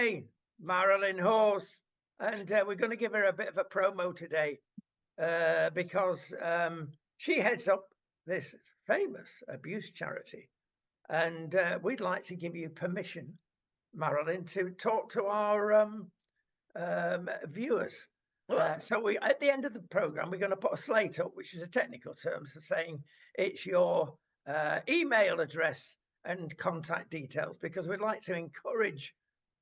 again, Marilyn Horse, and we're going to give her a bit of a promo today because she heads up this famous abuse charity, and we'd like to give you permission, Marilyn, to talk to our viewers. So we, at the end of the program, we're going to put a slate up, which is a technical term for saying it's your email address and contact details, because we'd like to encourage,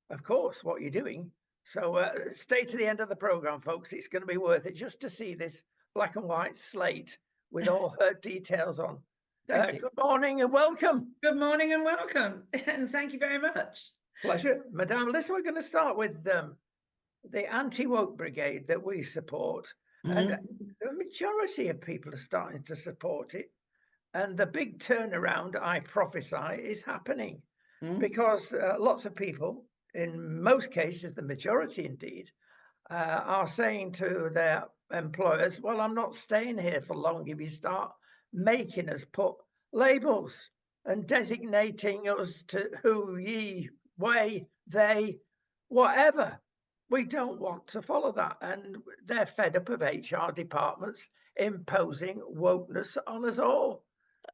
of course, what you're doing. So stay to the end of the program, folks. It's going to be worth it just to see this black and white slate with all her details on. Good morning and welcome. Good morning and welcome. And thank you very much. Pleasure. Madame, listen, we're going to start with the anti-woke brigade that we support. And the majority of people are starting to support it. And the big turnaround, I prophesy, is happening because lots of people, in most cases, the majority indeed, are saying to their employers, well, I'm not staying here for long if you start making us put labels and designating us to who, ye, we, they, whatever. We don't want to follow that. And they're fed up of HR departments imposing wokeness on us all.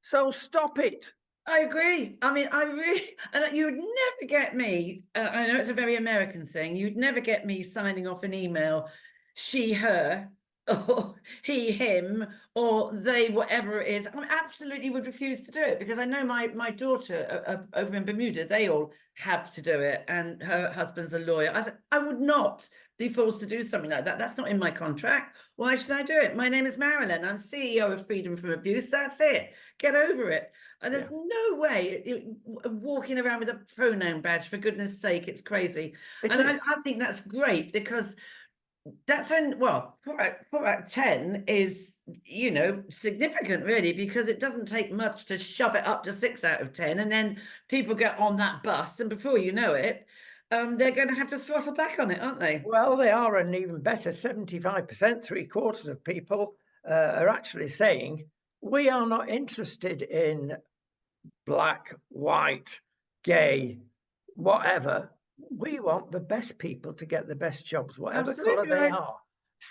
So stop it. I agree. I mean, I really, and you would never get me, I know it's a very American thing, you'd never get me signing off an email, she, her, or he, him, or they, whatever it is. I absolutely would refuse to do it because I know my daughter over in Bermuda, they all have to do it, and her husband's a lawyer. I said, I would not be forced to do something like that. That's not in my contract. Why should I do it? My name is Marilyn. I'm CEO of Freedom from Abuse. That's it. Get over it. And there's no way walking around with a pronoun badge, for goodness sake, it's crazy. I think that's great because that's when, well, 4 out of 10 is, you know, significant really, because it doesn't take much to shove it up to 6 out of 10. And then people get on that bus and before you know it, they're going to have to throttle back on it, aren't they? Well, they are, and even better, 75%, 3/4 of people are actually saying, we are not interested in black, white, gay, whatever. We want the best people to get the best jobs, whatever colour they are.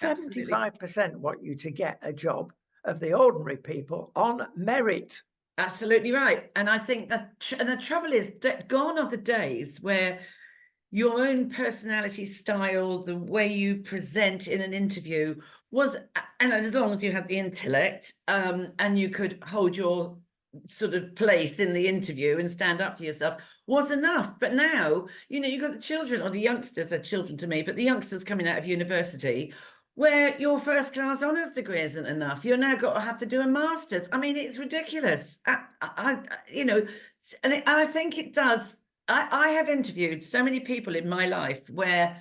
75% want you to get a job of the ordinary people on merit. Absolutely right. And I think that and the trouble is that gone are the days where your own personality style, the way you present in an interview was, and as long as you had the intellect and you could hold your sort of place in the interview and stand up for yourself, was enough. But now, you know, you've got the children, or the youngsters, they're children to me, but the youngsters coming out of university where your first class honours degree isn't enough. You're now got to have to do a master's. I mean, it's ridiculous. You know, and I think it does. I have interviewed so many people in my life where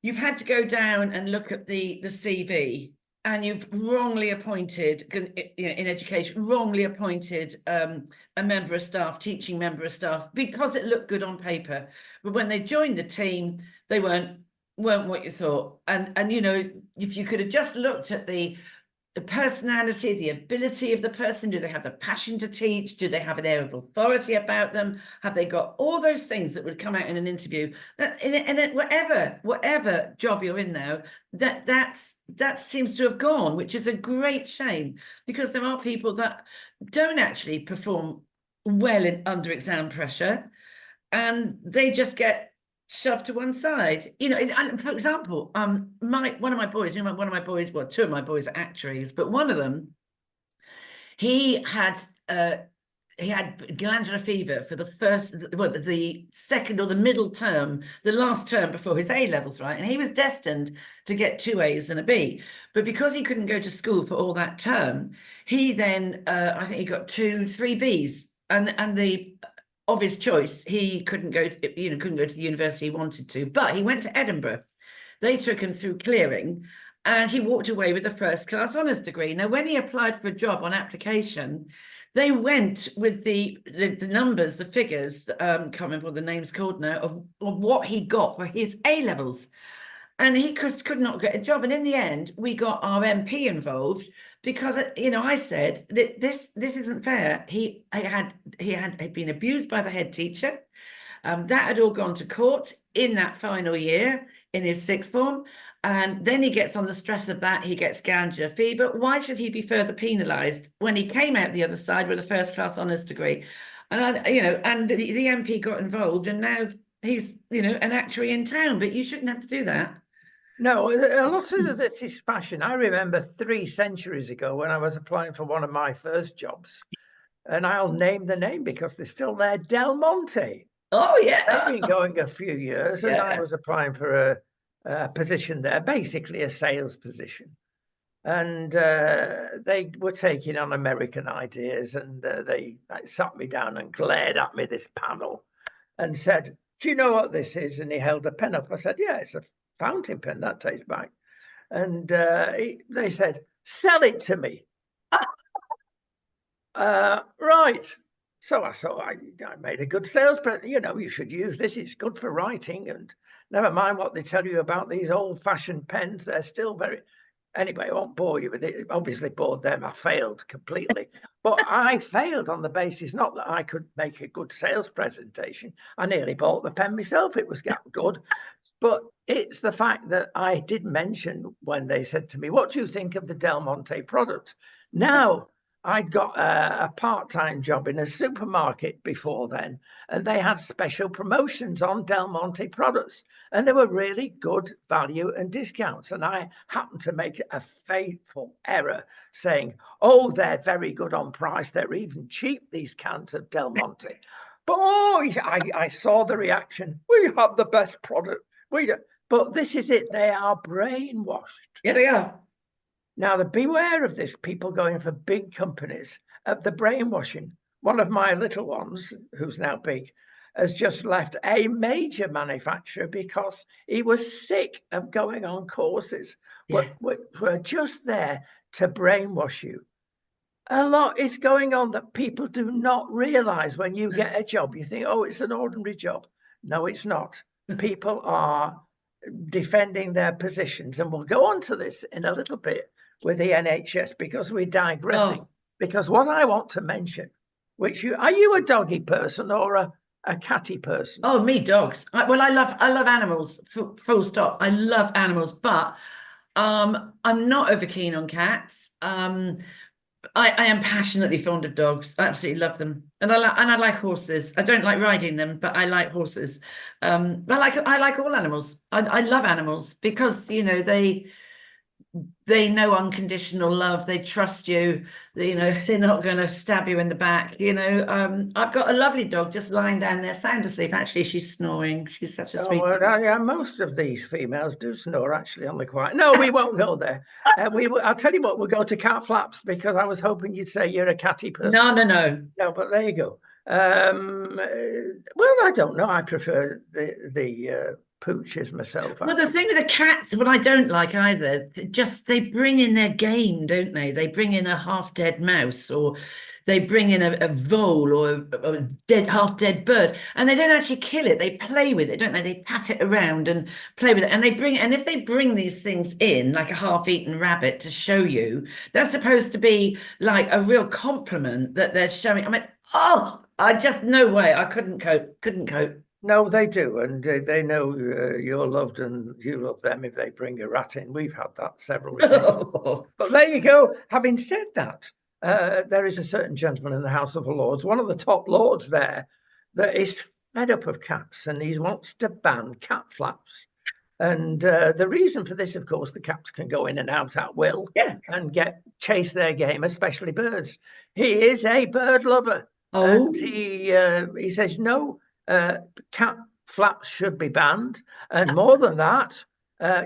you've had to go down and look at the CV, and you've wrongly appointed, you know, in education, wrongly appointed a member of staff, teaching member of staff, because it looked good on paper. But when they joined the team, they weren't what you thought. And you know, if you could have just looked at the personality, the ability of the person, do they have the passion to teach? Do they have an air of authority about them? Have they got all those things that would come out in an interview? And whatever job you're in now, that seems to have gone, which is a great shame, because there are people that don't actually perform well under exam pressure, and they just get shoved to one side. You know, and for example, one of my boys, well, 2 of my boys are actuaries, but one of them, he had glandular fever for the second or the middle term, the last term before his A levels, right? And he was destined to get 2 A's and a B, but because he couldn't go to school for all that term, he then I think he got 2, 3 B's, and the of his choice, he couldn't go to the university he wanted to, but he went to Edinburgh. They took him through clearing, and he walked away with a first class honours degree. Now, when he applied for a job on application, they went with the numbers, the figures, can't remember what the name's called now, of what he got for his A levels. And he could not get a job. And in the end, we got our MP involved because, you know, I said that this isn't fair. He had been abused by the head teacher. That had all gone to court. in that final year in his sixth form. And then he gets on the stress of that, he gets ganja fever. Why should he be further penalised when he came out the other side with a first-class honours degree? And and the MP got involved, and now he's, an actuary in town. But you shouldn't have to do that. No, a lot of this is fashion. I remember 3 centuries ago when I was applying for one of my first jobs, and I'll name the name because they're still there, Del Monte. Oh, yeah. They've been going a few years, and I was applying for a position there, basically a sales position. And they were taking on American ideas, and they sat me down and glared at me, this panel, and said, "Do you know what this is?" And he held a pen up. I said, "Yeah, it's a fountain pen, that tastes back." And they said, "Sell it to me." Right. So I thought I made a good sales, but you should use this. It's good for writing, and never mind what they tell you about these old-fashioned pens. They're still very. Anyway, I won't bore you with it. Obviously bored them. I failed completely. But I failed on the basis not that I could make a good sales presentation. I nearly bought the pen myself. It was good. But it's the fact that I did mention when they said to me, "What do you think of the Del Monte product?" Now, I'd got a part-time job in a supermarket before then, and they had special promotions on Del Monte products, and they were really good value and discounts. And I happened to make a fateful error saying, "Oh, they're very good on price. They're even cheap, these cans of Del Monte." But I saw the reaction. "We have the best product. But this is it. They are brainwashed. Yeah, they are. Now, beware of this, people going for big companies, of the brainwashing. One of my little ones, who's now big, has just left a major manufacturer because he was sick of going on courses which were just there to brainwash you. A lot is going on that people do not realize. When you get a job, you think, "Oh, it's an ordinary job." No, it's not. People are defending their positions, and we'll go on to this in a little bit with the NHS because we're digressing. Because what I want to mention, are you a doggy person or a catty person? Oh, me, dogs. I love animals. Full stop. I love animals, but I'm not over keen on cats. I am passionately fond of dogs. I absolutely love them, and I like horses. I don't like riding them, but I like horses. But I like all animals. I love animals because they know unconditional love. They trust you. They're not going to stab you in the back. I've got a lovely dog just lying down there, sound asleep. Actually, she's snoring. She's such a sweet. Yeah, most of these females do snore actually on the quiet. No, we won't go there. I'll tell you what. We'll go to cat flaps because I was hoping you'd say you're a catty person. No. But there you go. Well, I don't know. I prefer the pooches myself. Well, the thing with the cats, what I don't like either, they bring in their game, don't they? They bring in a half-dead mouse, or they bring in a vole or a half-dead bird, and they don't actually kill it. They play with it, don't they? They pat it around and play with it. And if they bring these things in, like a half-eaten rabbit, to show you, that's supposed to be like a real compliment that they're showing. I mean, I just, no way. I couldn't cope. No, they do, and they know you're loved and you love them if they bring a rat in. We've had that several times. But there you go. Having said that, there is a certain gentleman in the House of Lords, one of the top lords there, that is fed up of cats, and he wants to ban cat flaps. And the reason for this, of course, the cats can go in and out at will and chase their game, especially birds. He is a bird lover. And he says, no, cat flaps should be banned. And more than that,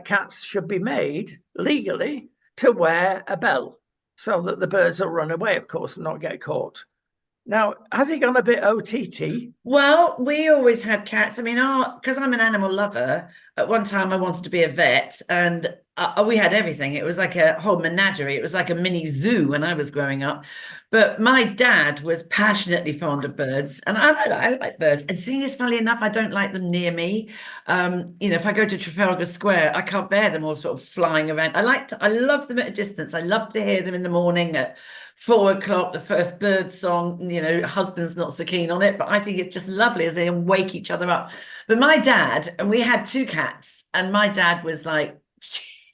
cats should be made legally to wear a bell so that the birds will run away, of course, and not get caught. Now, has he gone a bit OTT? Well, we always had cats. I mean, because I'm an animal lover, at one time I wanted to be a vet, and we had everything. It was like a whole menagerie. It was like a mini zoo when I was growing up. But my dad was passionately fond of birds, and I like birds. And seeing is, funnily enough, I don't like them near me. If I go to Trafalgar Square, I can't bear them all sort of flying around. I love them at a distance. I love to hear them in the morning at 4 o'clock, the first bird song. Husband's not so keen on it, but I think it's just lovely as they wake each other up. But my dad, and we had 2 cats, and my dad was like,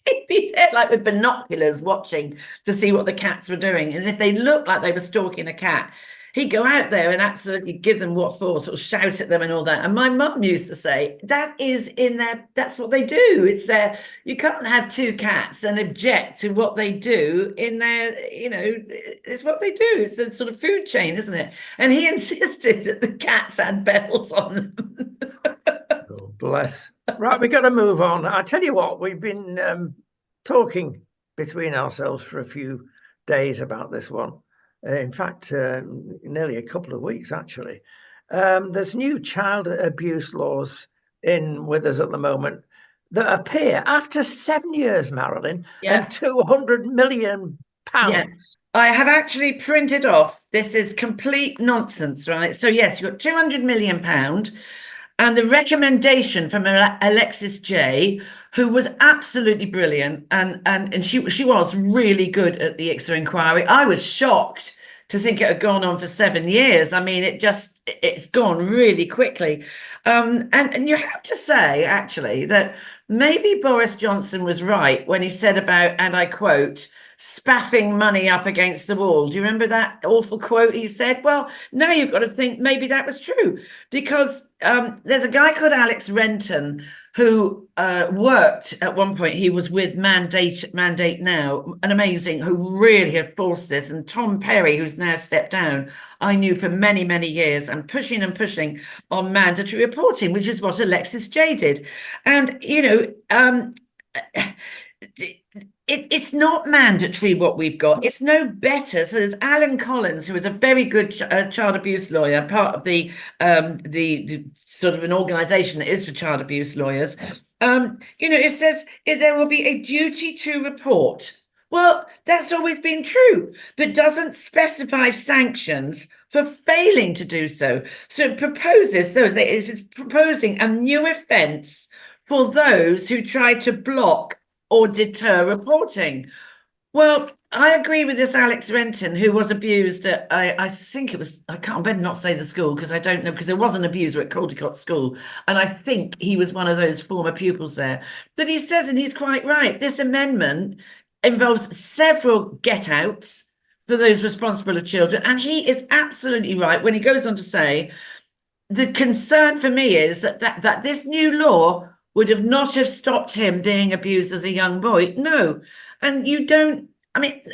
he'd be there like with binoculars watching to see what the cats were doing. And if they looked like they were stalking a cat, he'd go out there and absolutely give them what for, sort of shout at them and all that. And my mum used to say, that is in their, that's what they do. It's their, you can't have 2 cats and object to what they do in their, it's what they do. It's a sort of food chain, isn't it? And he insisted that the cats had bells on them. Oh, bless. Right, we've got to move on. I tell you what, we've been talking between ourselves for a few days about this one. In fact, nearly a couple of weeks, actually. There's new child abuse laws in with us at the moment that appear after 7 years, Marilyn, and £200 million. Yeah. I have actually printed off. This is complete nonsense, right? So yes, you've got £200 million. And the recommendation from Alexis Jay, who was absolutely brilliant, and she was really good at the ICSA inquiry. I was shocked to think it had gone on for 7 years. I mean, it's gone really quickly. And you have to say, actually, that maybe Boris Johnson was right when he said about, and I quote, spaffing money up against the wall. Do you remember that awful quote he said? Well, now you've got to think maybe that was true, because there's a guy called Alex Renton who worked at one point. He was with Mandate Now, an amazing, who really had forced this. And Tom Perry, who's now stepped down, I knew for many, many years, and pushing on mandatory reporting, which is what Alexis Jay did. And, it's not mandatory what we've got. It's no better. So there's Alan Collins, who is a very good child abuse lawyer, part of the sort of an organisation that is for child abuse lawyers. It says there will be a duty to report. Well, that's always been true, but doesn't specify sanctions for failing to do so. So it proposes it's proposing a new offence for those who try to block or deter reporting. Well, I agree with this Alex Renton, who was abused at, I think it was, I better not say the school because I don't know, because there was an abuser at Caldecott School, and I think he was one of those former pupils there. That he says, and he's quite right, this amendment involves several get-outs for those responsible of children, and he is absolutely right when he goes on to say, the concern for me is that this new law would have not have stopped him being abused as a young boy. No. And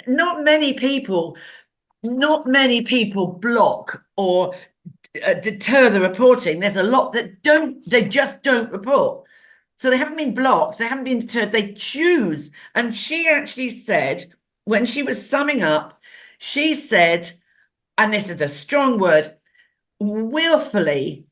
not many people block or deter the reporting. There's a lot that they just don't report. So they haven't been blocked, they haven't been deterred, they choose. And she actually said, when she was summing up, she said, and this is a strong word, willfully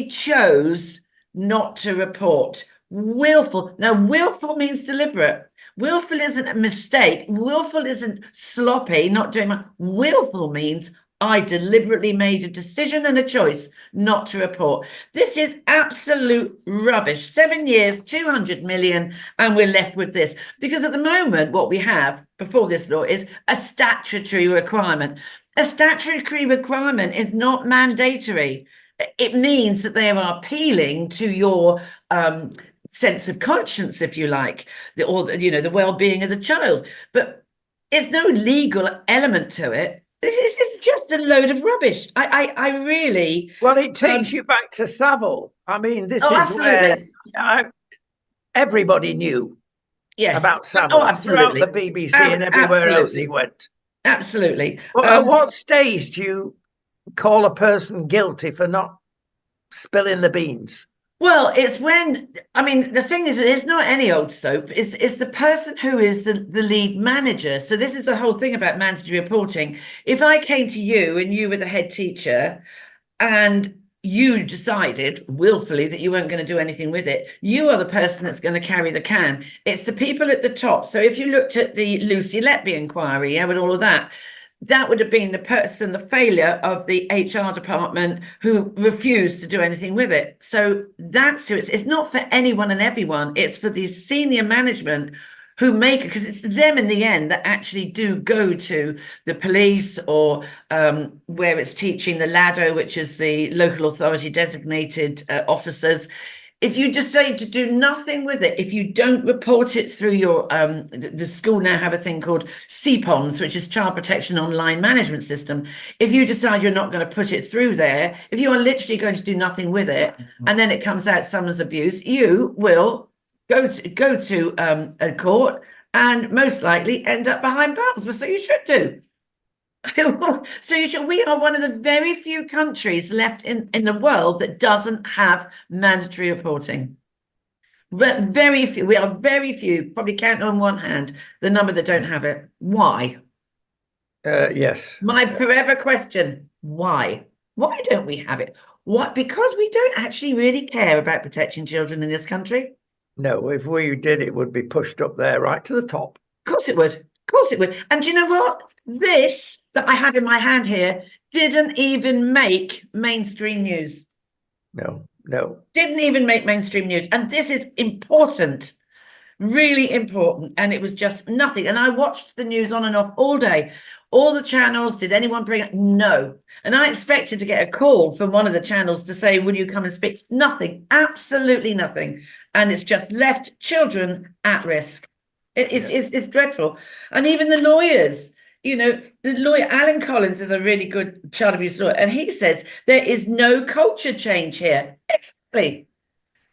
chose not to report. Willful. Now, willful means deliberate. Willful isn't a mistake. Willful isn't sloppy, not doing my. Willful means I deliberately made a decision and a choice not to report. This is absolute rubbish. 7 years, 200 million, and we're left with this. Because at the moment, what we have before this law is a statutory requirement. A statutory requirement is not mandatory. It means that they are appealing to your sense of conscience, if you like, the well-being of the child. But there's no legal element to it. This is just a load of rubbish. I really. Well, it takes you back to Savile. I mean, this is absolutely. Where everybody knew about Savile. Oh, absolutely. Throughout the BBC and everywhere else he went. Absolutely. Well, at what stage do you call a person guilty for not spilling the beans? Well, it's when, the thing is, it's not any old soap. It's the person who is the lead manager. So this is the whole thing about mandatory reporting. If I came to you and you were the head teacher and you decided willfully that you weren't going to do anything with it. You are the person that's going to carry the can. It's the people at the top. So if you looked at the Lucy Letby inquiry, yeah, and all of that, that would have been the person, the failure of the HR department who refused to do anything with it. So that's who it's not for anyone and everyone. It's for the senior management who make it, because it's them in the end that actually do go to the police or where it's teaching the LADO, which is the local authority designated officers. If you decide to do nothing with it, if you don't report it through your the school now have a thing called CPONS, which is Child Protection Online Management System. If you decide you're not going to put it through there, if you are literally going to do nothing with it, and then it comes out someone's abuse, you will go to a court and most likely end up behind bars. So you should do. So you should. We are one of the very few countries left in the world that doesn't have mandatory reporting. Very few. We are very few. Probably count on one hand the number that don't have it. Why? Yes. My forever question: why? Why don't we have it? What? Because we don't actually really care about protecting children in this country. No, if we did, it would be pushed up there right to the top. Of course it would. Of course it would. And do you know what? This that I have in my hand here didn't even make mainstream news. No. Didn't even make mainstream news. And this is important, really important. And it was just nothing. And I watched the news on and off all day. All the channels, did anyone bring it? No. And I expected to get a call from one of the channels to say, will you come and speak? Nothing, absolutely nothing. And it's just left children at risk. It's dreadful. And even the lawyers, the lawyer, Alan Collins, is a really good child abuse lawyer. And he says there is no culture change here. Exactly.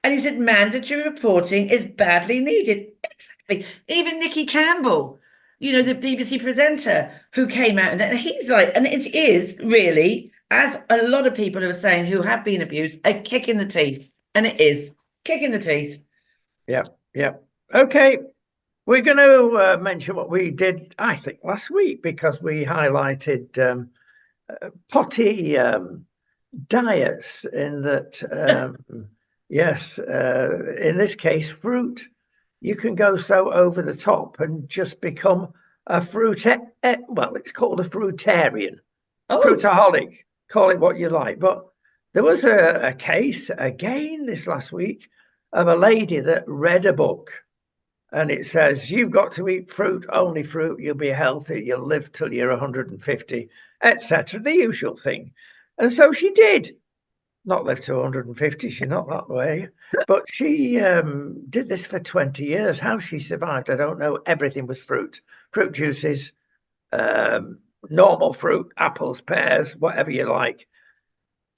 And he said mandatory reporting is badly needed. Exactly. Even Nikki Campbell, the BBC presenter who came out, and he's like, and it is really, as a lot of people are saying who have been abused, a kick in the teeth. And it is kick in the teeth. Yeah. Okay. We're going to mention what we did, I think, last week, because we highlighted potty diets in that, yes, in this case, fruit. You can go so over the top and just become a well, it's called a fruitarian, fruitaholic, call it what you like. But there was a case again this last week of a lady that read a book. And it says, you've got to eat fruit, only fruit, you'll be healthy, you'll live till you're 150, etc. The usual thing. And so she did. Not live to 150, she's not that way. But she did this for 20 years. How she survived, I don't know. Everything was fruit. Fruit juices, normal fruit, apples, pears, whatever you like.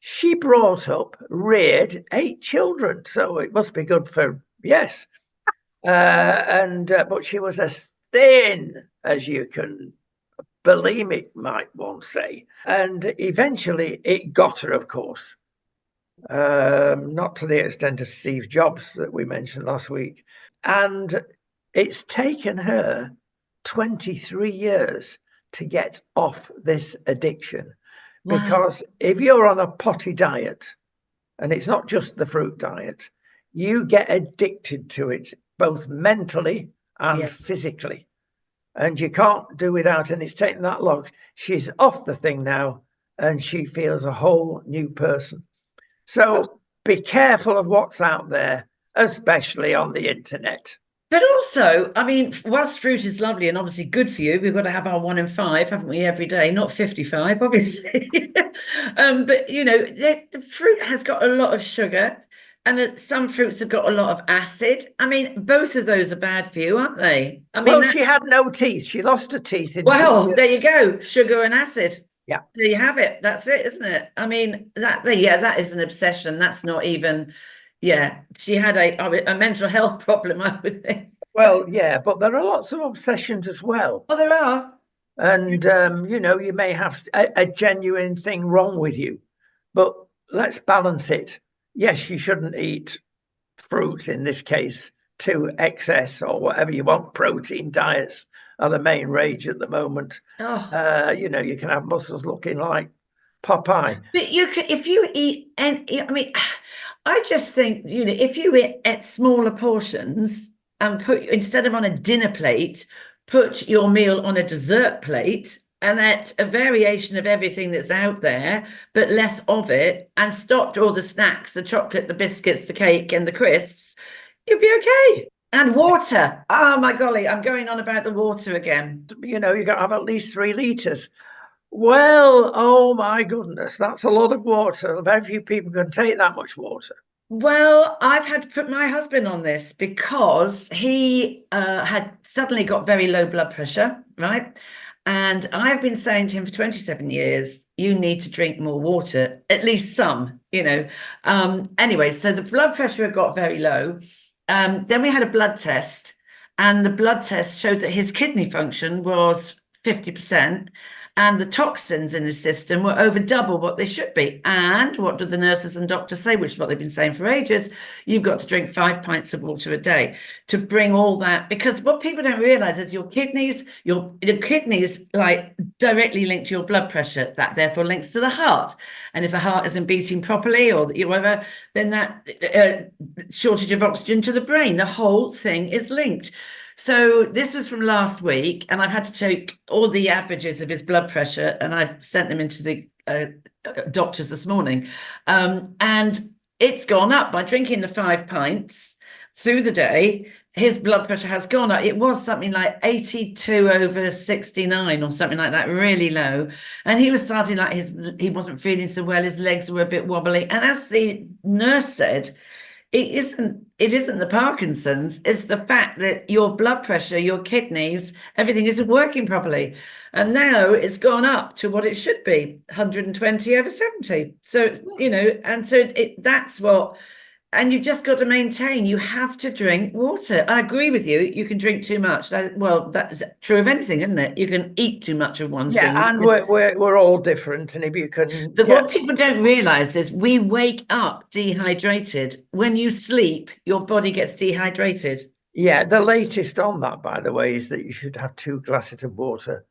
She brought up, reared 8 children. So it must be good for, yes. But she was as thin as you can, bulimic, might one say. And eventually it got her, of course. Not to the extent of Steve Jobs that we mentioned last week. And it's taken her 23 years to get off this addiction. Wow. Because if you're on a potty diet, and it's not just the fruit diet, you get addicted to it, both mentally and physically. And you can't do without, and it's taken that long. She's off the thing now, and she feels a whole new person. So be careful of what's out there, especially on the internet. But also, I mean, whilst fruit is lovely and obviously good for you, we've got to have our 1 in 5, haven't we, every day? Not 55, obviously. But, the fruit has got a lot of sugar, and some fruits have got a lot of acid. I mean, both of those are bad for you, aren't they? I mean, she had no teeth. She lost her teeth. Well, there you go. Sugar and acid. Yeah. There you have it. That's it, isn't it? I mean, that is an obsession. That's not even, she had a mental health problem, I would think. Well, yeah, but there are lots of obsessions as well. Oh, there are. And, you may have a genuine thing wrong with you, but let's balance it. Yes, you shouldn't eat fruit in this case to excess or whatever you want. Protein diets are the main rage at the moment. You can have muscles looking like Popeye. But you could, if you eat, and I mean, I just think, if you eat at smaller portions and instead of on a dinner plate, put your meal on a dessert plate and at a variation of everything that's out there, but less of it, and stopped all the snacks, the chocolate, the biscuits, the cake, and the crisps, you'd be okay. And water. Oh my golly, I'm going on about the water again. You got to have at least 3 litres. Well, oh my goodness, that's a lot of water. Very few people can take that much water. Well, I've had to put my husband on this because he had suddenly got very low blood pressure, right? And I've been saying to him for 27 years, you need to drink more water, at least some, Anyway, so the blood pressure had got very low. Then we had a blood test, and the blood test showed that his kidney function was 50%. And the toxins in his system were over double what they should be. And what do the nurses and doctors say, which is what they've been saying for ages? You've got to drink 5 pints of water a day to bring all that. Because what people don't realize is your kidneys like directly linked to your blood pressure. That therefore links to the heart. And if the heart isn't beating properly or whatever, then that shortage of oxygen to the brain, the whole thing is linked. So this was from last week, and I've had to take all the averages of his blood pressure, and I've sent them into the doctors this morning. And it's gone up by drinking the 5 pints through the day. His blood pressure has gone up. It was something like 82/69 or something like that, really low. And he was starting like he wasn't feeling so well. His legs were a bit wobbly. And as the nurse said, it isn't the Parkinson's, it's the fact that your blood pressure, your kidneys, everything isn't working properly. And now it's gone up to what it should be, 120/70. So, and so that's what, and you just got to maintain, you have to drink water. I agree with you. You can drink too much. That's true of anything, isn't it? You can eat too much of one thing. Yeah, and we're all different. And if you can... But what people don't realize is we wake up dehydrated. When you sleep, your body gets dehydrated. Yeah, the latest on that, by the way, is that you should have 2 glasses of water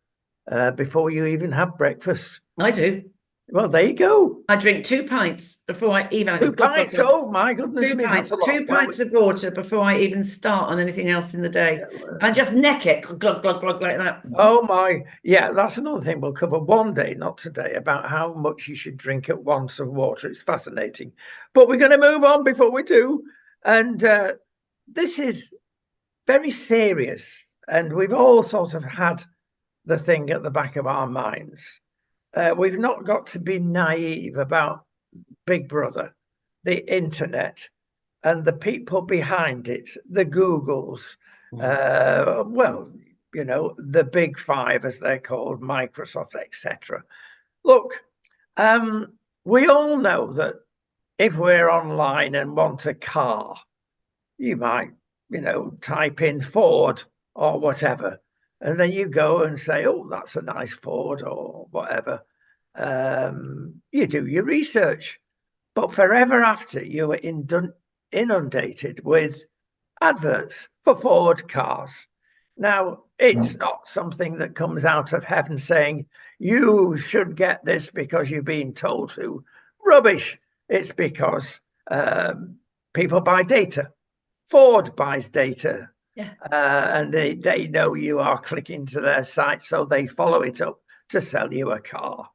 before you even have breakfast. I do. Well, there you go. I drink 2 pints before I even... 2 pints? Oh, my goodness. 2 pints. 2 pints of water before I even start on anything else in the day. I just neck it, glug, glug, glug, like that. Oh, my. Yeah, that's another thing we'll cover one day, not today, about how much you should drink at once of water. It's fascinating. But we're going to move on before we do. And this is very serious. And we've all sort of had the thing at the back of our minds. We've not got to be naive about Big Brother, the internet, and the people behind it, the Googles, the big 5, as they're called, Microsoft, etc. Look, we all know that if we're online and want a car, you might, type in Ford or whatever. And then you go and say, oh, that's a nice Ford or whatever. You do your research. But forever after, you are inundated with adverts for Ford cars. Now, it's not something that comes out of heaven saying, you should get this because you're being told to. Rubbish. It's because people buy data. Ford buys data. Yeah. And they know you are clicking to their site, so they follow it up to sell you a car.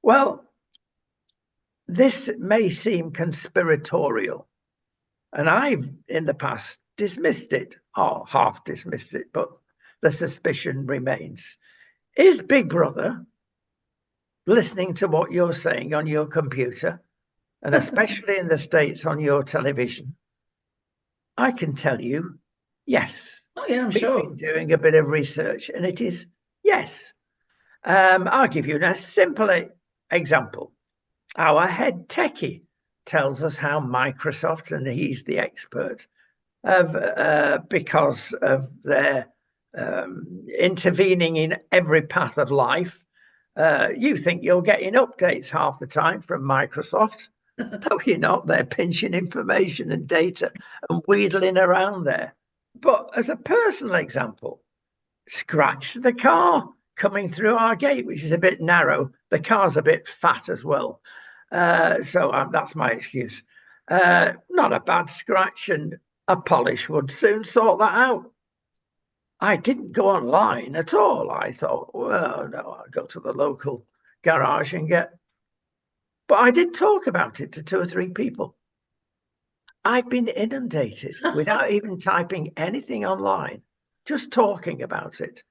Well, this may seem conspiratorial, and I've in the past dismissed it, or half dismissed it, but the suspicion remains. Is Big Brother listening to what you're saying on your computer, and especially in the States on your television? I can tell you, yes. Oh, yeah, I'm sure. Been doing a bit of research, and it is yes. I'll give you a simple example. Our head techie tells us how Microsoft, and he's the expert, because of their intervening in every path of life. You think you're getting updates half the time from Microsoft. No, you're not. They're pinching information and data and wheedling around there. But as a personal example, scratch the car coming through our gate, which is a bit narrow. The car's a bit fat as well. So that's my excuse. Not a bad scratch, and a polish would soon sort that out. I didn't go online at all. I thought, well, no, I'll go to the local garage and get. But I did talk about it to 2 or 3 people. I've been inundated without even typing anything online, just talking about it.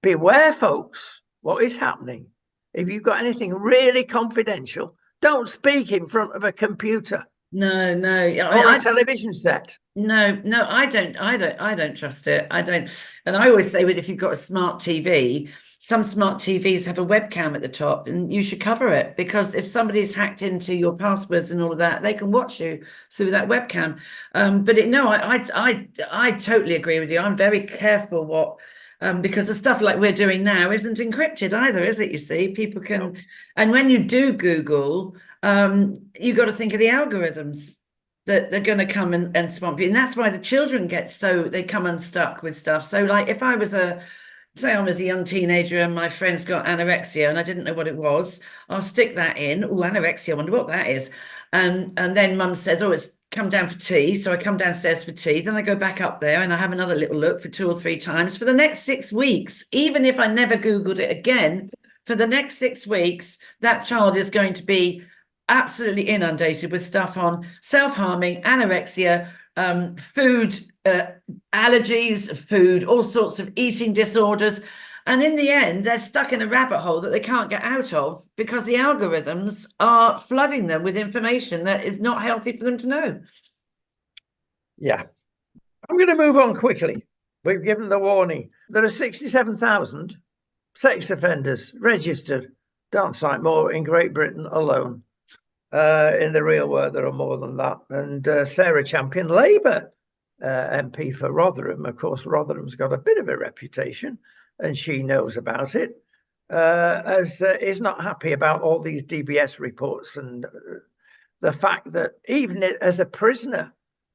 Beware, folks, what is happening. If you've got anything really confidential, don't speak in front of a computer. No, or a television set. No, I don't trust it. I don't. And I always say, if you've got a smart TV, some smart TVs have a webcam at the top, and you should cover it, because if somebody's hacked into your passwords and all of that, they can watch you through that webcam. I totally agree with you. I'm very careful what. Because the stuff like we're doing now isn't encrypted either, is it? You see, people can, no. And when you do Google, you've got to think of the algorithms that they're going to come and swamp you. And that's why the children they come unstuck with stuff. So like if I was a young teenager and my friend's got anorexia and I didn't know what it was, I'll stick that in. Oh, anorexia, I wonder what that is. And then mum says, oh, it's come down for tea. So I come downstairs for tea. Then I go back up there and I have another little look for 2 or 3 times for the next 6 weeks. Even if I never Googled it again, for the next 6 weeks, that child is going to be absolutely inundated with stuff on self-harming, anorexia, food allergies, food, all sorts of eating disorders. And in the end, they're stuck in a rabbit hole that they can't get out of because the algorithms are flooding them with information that is not healthy for them to know. Yeah. I'm going to move on quickly. We've given the warning. There are 67,000 sex offenders registered, don't cite more, in Great Britain alone. In the real world, there are more than that. And Sarah Champion, Labour MP for Rotherham. Of course, Rotherham's got a bit of a reputation, and she knows about it, is not happy about all these DBS reports and the fact that even as a prisoner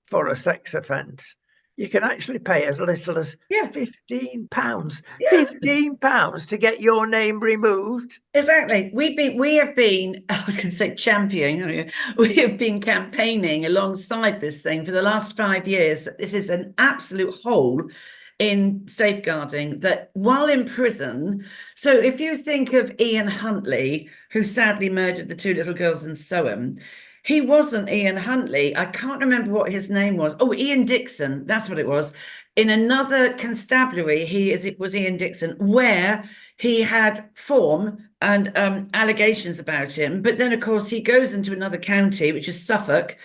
for a sex offence, you can actually pay as little as £15. £15 to get your name removed. Exactly. We have been, I was going to say championing, we have been campaigning alongside this thing for the last 5 years. This is an absolute hole in safeguarding that while in prison. So if you think of Ian Huntley, who sadly murdered the 2 little girls in Soham, he wasn't Ian Huntley. I can't remember what his name was. Oh, Ian Dixon. That's what it was. In another constabulary, it was Ian Dixon, where he had form and allegations about him. But then, of course, he goes into another county, which is Suffolk,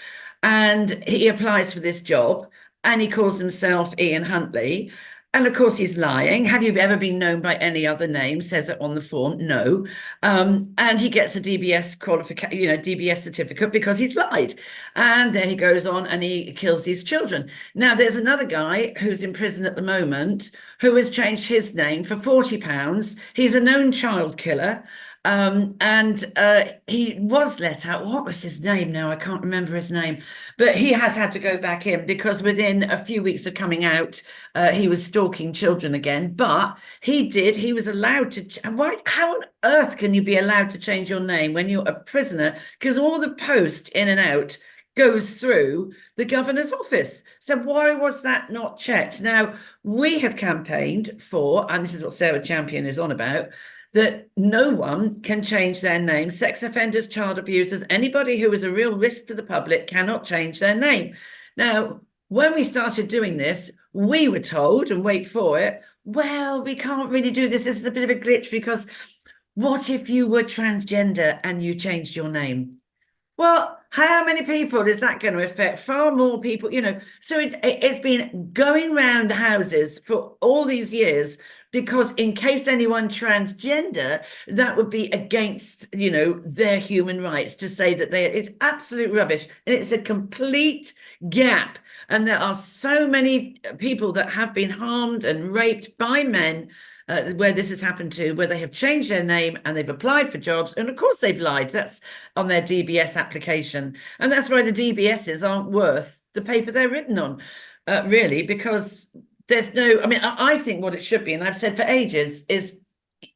and he applies for this job, and he calls himself Ian Huntley. And of course, he's lying. Have you ever been known by any other name? Says it on the form. No. And he gets a DBS DBS certificate because he's lied. And there he goes on and he kills these children. Now, there's another guy who's in prison at the moment who has changed his name for £40. He's a known child killer. He was let out. What was his name now? I can't remember his name, but he has had to go back in because within a few weeks of coming out, he was stalking children again. But he was allowed to. How on earth can you be allowed to change your name when you're a prisoner? Because all the post in and out goes through the governor's office. So why was that not checked? Now, we have campaigned for, and this is what Sarah Champion is on about, that no one can change their name. Sex offenders, child abusers, anybody who is a real risk to the public cannot change their name. Now, when we started doing this, we were told, and wait for it, well, we can't really do this. This is a bit of a glitch because what if you were transgender and you changed your name? Well, how many people is that going to affect? Far more people, So it's been going round houses for all these years, because in case anyone transgender, that would be against, their human rights to say that it's absolute rubbish. And it's a complete gap. And there are so many people that have been harmed and raped by men where this has happened to, where they have changed their name and they've applied for jobs. And of course they've lied. That's on their DBS application. And that's why the DBSs aren't worth the paper they're written on, really, because there's no, I think what it should be, and I've said for ages, is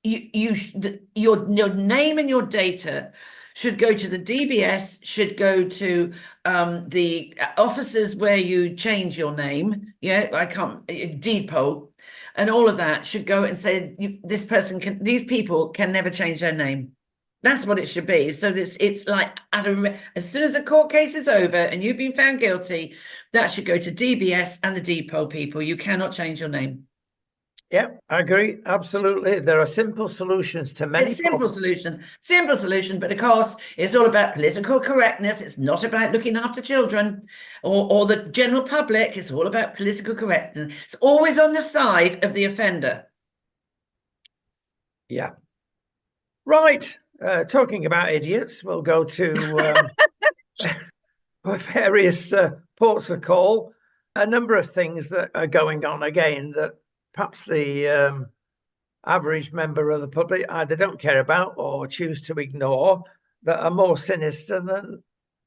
your name and your data should go to the DBS, should go to the offices where you change your name. Yeah, I can't, deed poll, and all of that should go and say these people can never change their name. That's what it should be. So it's like as soon as a court case is over and you've been found guilty, that should go to DBS and the deed poll people. You cannot change your name. Yeah, I agree. Absolutely. There are simple solutions to many problems. Simple solution, but of course, it's all about political correctness. It's not about looking after children or the general public. It's all about political correctness. It's always on the side of the offender. Yeah. Right. Talking about idiots, we'll go to various ports of call. A number of things that are going on again that perhaps the average member of the public either don't care about or choose to ignore, that are more sinister than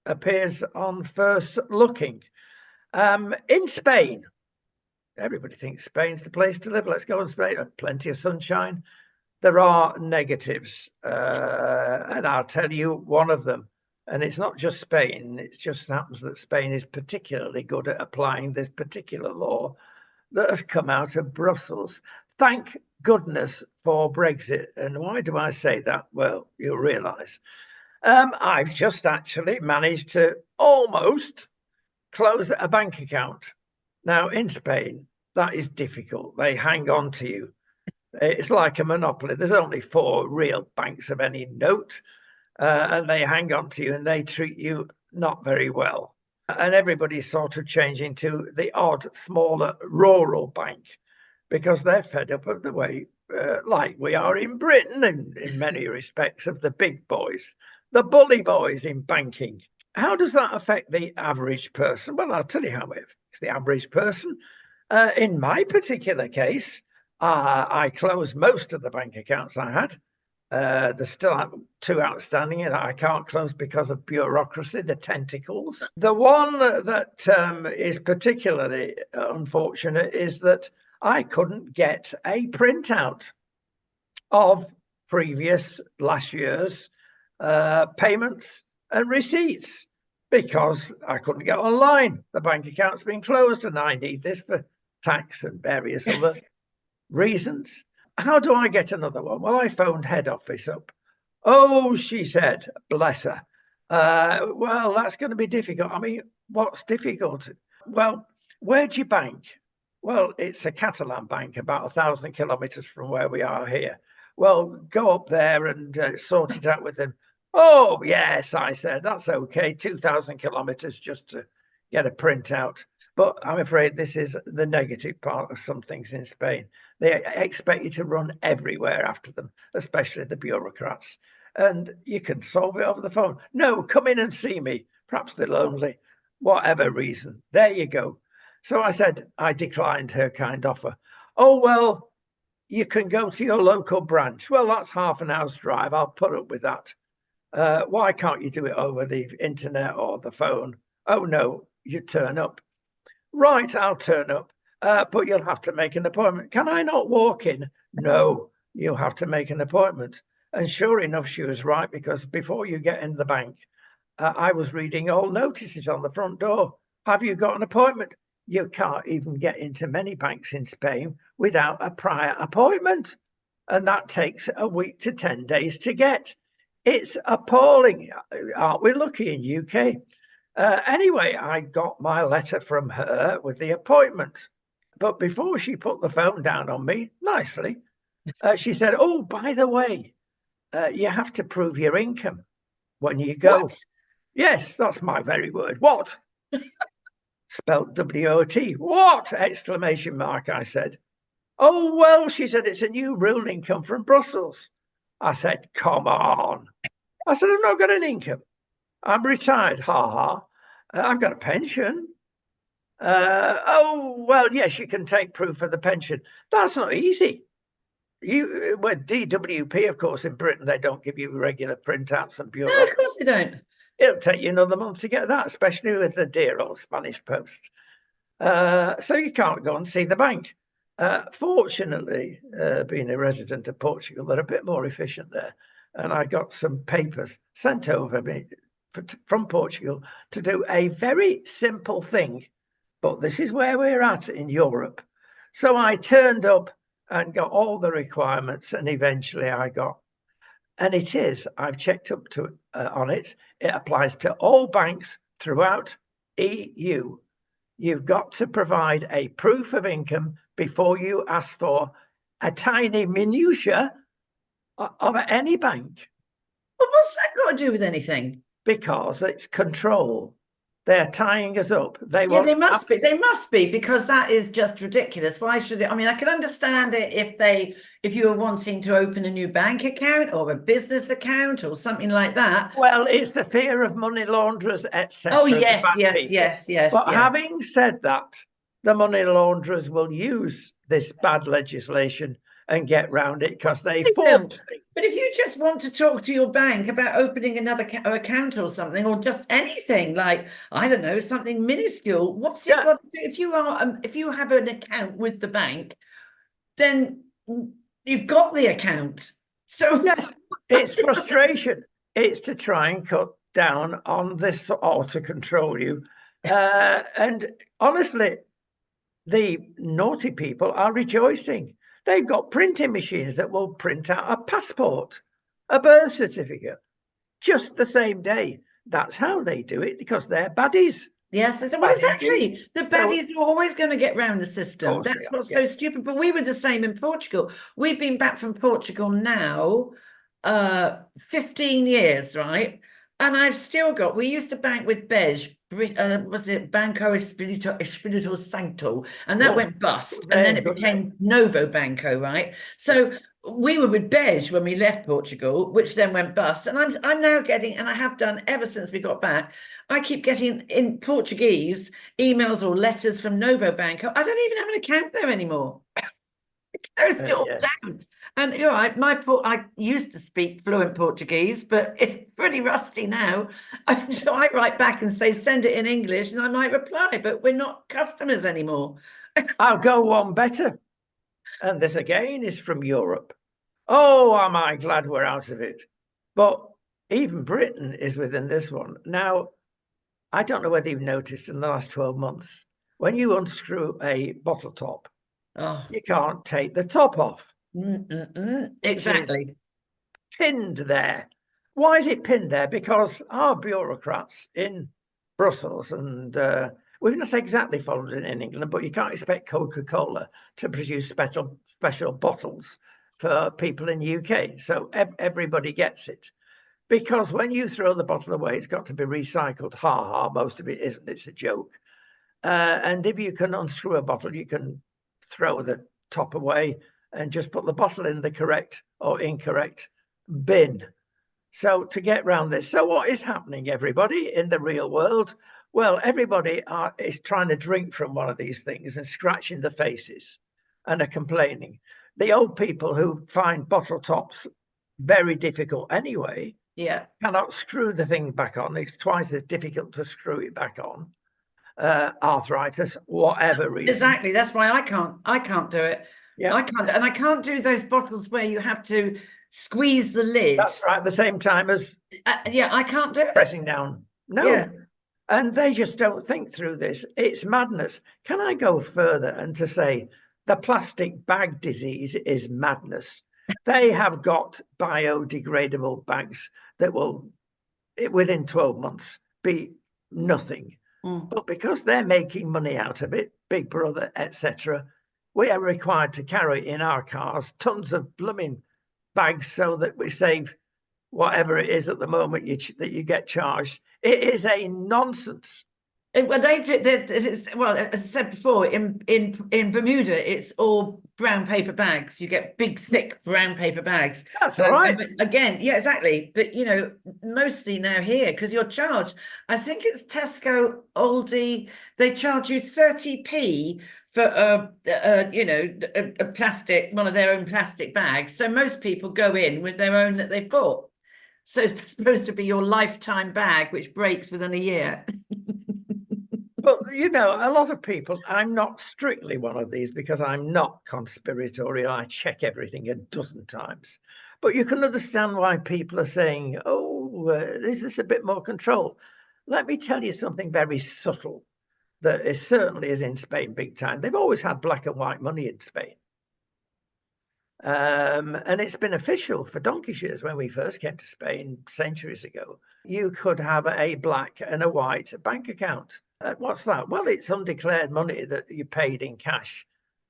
appears on first looking. In Spain, everybody thinks Spain's the place to live. Let's go in Spain. Plenty of sunshine. There are negatives, and I'll tell you one of them. And it's not just Spain. It just happens that Spain is particularly good at applying this particular law that has come out of Brussels. Thank goodness for Brexit. And why do I say that? Well, you'll realise. I've just actually managed to almost close a bank account. Now, in Spain, that is difficult. They hang on to you. It's like a monopoly. There's only 4 real banks of any note, and they hang on to you and they treat you not very well. And everybody's sort of changing to the odd, smaller rural bank because they're fed up of the way, like we are in Britain, in many respects, of the big boys, the bully boys in banking. How does that affect the average person? Well, I'll tell you how it affects the average person. In my particular case, I closed most of the bank accounts I had. There's still 2 outstanding that I can't close because of bureaucracy, the tentacles. The one that is particularly unfortunate is that I couldn't get a printout of last year's payments and receipts because I couldn't get online. The bank account's been closed and I need this for tax and various other reasons. How do I get another one? Well, I phoned head office up. Oh, she said, bless her. Well, that's going to be difficult. I mean, what's difficult? Well, where'd you bank? Well, it's a Catalan bank about 1,000 kilometers from where we are here. Well, go up there and sort it out with them. Oh, yes, I said, that's okay. 2,000 kilometers just to get a printout. But I'm afraid this is the negative part of some things in Spain. They expect you to run everywhere after them, especially the bureaucrats. And you can solve it over the phone. No, come in and see me. Perhaps they're lonely, whatever reason. There you go. So I said, I declined her kind offer. Oh, well, you can go to your local branch. Well, that's half an hour's drive. I'll put up with that. Why can't you do it over the internet or the phone? Oh, no, you turn up. Right, I'll turn up, but you'll have to make an appointment. Can I not walk in? No, you'll have to make an appointment. And sure enough, she was right, because before you get in the bank, I was reading all notices on the front door. Have you got an appointment? You can't even get into many banks in Spain without a prior appointment. And that takes a week to 10 days to get. It's appalling. Aren't we lucky in UK? Anyway, I got my letter from her with the appointment. But before she put the phone down on me, nicely, she said, oh, by the way, you have to prove your income when you go. What? Yes, that's my very word. What? Spelled W-O-T. What? Exclamation mark, I said. Oh, well, she said, it's a new rule income from Brussels. I said, come on. I said, I've not got an income. I'm retired, ha ha. I've got a pension. Oh, well, yes, you can take proof of the pension. That's not easy. With DWP, of course, in Britain, they don't give you regular printouts and bureau. No, of course they don't. It'll take you another month to get that, especially with the dear old Spanish post. So you can't go and see the bank. Fortunately, being a resident of Portugal, they're a bit more efficient there. And I got some papers sent over me from Portugal to do a very simple thing. But this is where we're at in Europe. So I turned up and got all the requirements, and eventually I got, and I've checked up to on it. It applies to all banks throughout EU. You've got to provide a proof of income before you ask for a tiny minutia of any bank. Well, what's that got to do with anything? Because it's control. They're tying us up. They must be. They must be, because that is just ridiculous. Why should it? I mean, I can understand it if you were wanting to open a new bank account or a business account or something like that. Well, it's the fear of money launderers, etc. Oh yes, yes. But having said that, the money launderers will use this bad legislation and get round it because they force things. But if you just want to talk to your bank about opening another account or something, or just anything like, I don't know, something minuscule, what's it got to do? If you have an account with the bank, then you've got the account. So yes, it's frustration. It's to try and cut down on this or to control you. And honestly, the naughty people are rejoicing. They've got printing machines that will print out a passport, a birth certificate, just the same day. That's how they do it, because they're baddies. Yes, well, exactly. The baddies are always going to get round the system. That's what's so stupid. But we were the same in Portugal. We've been back from Portugal now 15 years, right? And I've still got, we used to bank with Bej, was it Banco Espírito Santo? And that went bust. And then it became Novo Banco, right? So we were with Bej when we left Portugal, which then went bust. And I'm now getting, and I have done ever since we got back, I keep getting in Portuguese emails or letters from Novo Banco. I don't even have an account there anymore. It's still down. And you're right, I used to speak fluent Portuguese, but it's pretty rusty now. So I write back and say, send it in English, and I might reply, but we're not customers anymore. I'll go one better. And this again is from Europe. Oh, am I glad we're out of it. But even Britain is within this one. Now, I don't know whether you've noticed in the last 12 months, when you unscrew a bottle top, you can't take the top off. Exactly. Pinned there. Why is it pinned there? Because our bureaucrats in Brussels, and we've not exactly followed it in England, but you can't expect Coca-Cola to produce special bottles for people in UK. So everybody gets it. Because when you throw the bottle away, it's got to be recycled. Most of it isn't. It's a joke. And if you can unscrew a bottle, you can throw the top away and just put the bottle in the correct or incorrect bin. So to get around this, so what is happening, everybody, in the real world? Well, everybody is trying to drink from one of these things and scratching their faces and are complaining. The old people who find bottle tops very difficult anyway, cannot screw the thing back on. It's twice as difficult to screw it back on. Arthritis, whatever reason. Exactly. That's why I can't do it. Yeah, I can't, and I can't do those bottles where you have to squeeze the lid. That's right. At the same time as I can't do it. Pressing down. No, and they just don't think through this. It's madness. Can I go further and to say the plastic bag disease is madness? They have got biodegradable bags that will, within 12 months, be nothing. But because they're making money out of it, Big Brother, etc., we are required to carry in our cars tons of blooming bags so that we save whatever it is at the moment that you get charged. It is a nonsense. Well, they do. Well, as I said before, in Bermuda, it's all brown paper bags. You get big, thick brown paper bags. That's all right. Again, yeah, exactly. But you know, mostly now here because you're charged. I think it's Tesco, Aldi. They charge you 30p for a plastic, one of their own plastic bags. So most people go in with their own that they've bought. So it's supposed to be your lifetime bag, which breaks within a year. But, you know, a lot of people, I'm not strictly one of these because I'm not conspiratorial. I check everything a dozen times. But you can understand why people are saying, oh, is this a bit more control? Let me tell you something very subtle that is certainly is in Spain big time. They've always had black and white money in Spain. And it's been official for donkey's years. When we first came to Spain centuries ago, you could have a black and a white bank account. What's that? Well, it's undeclared money that you paid in cash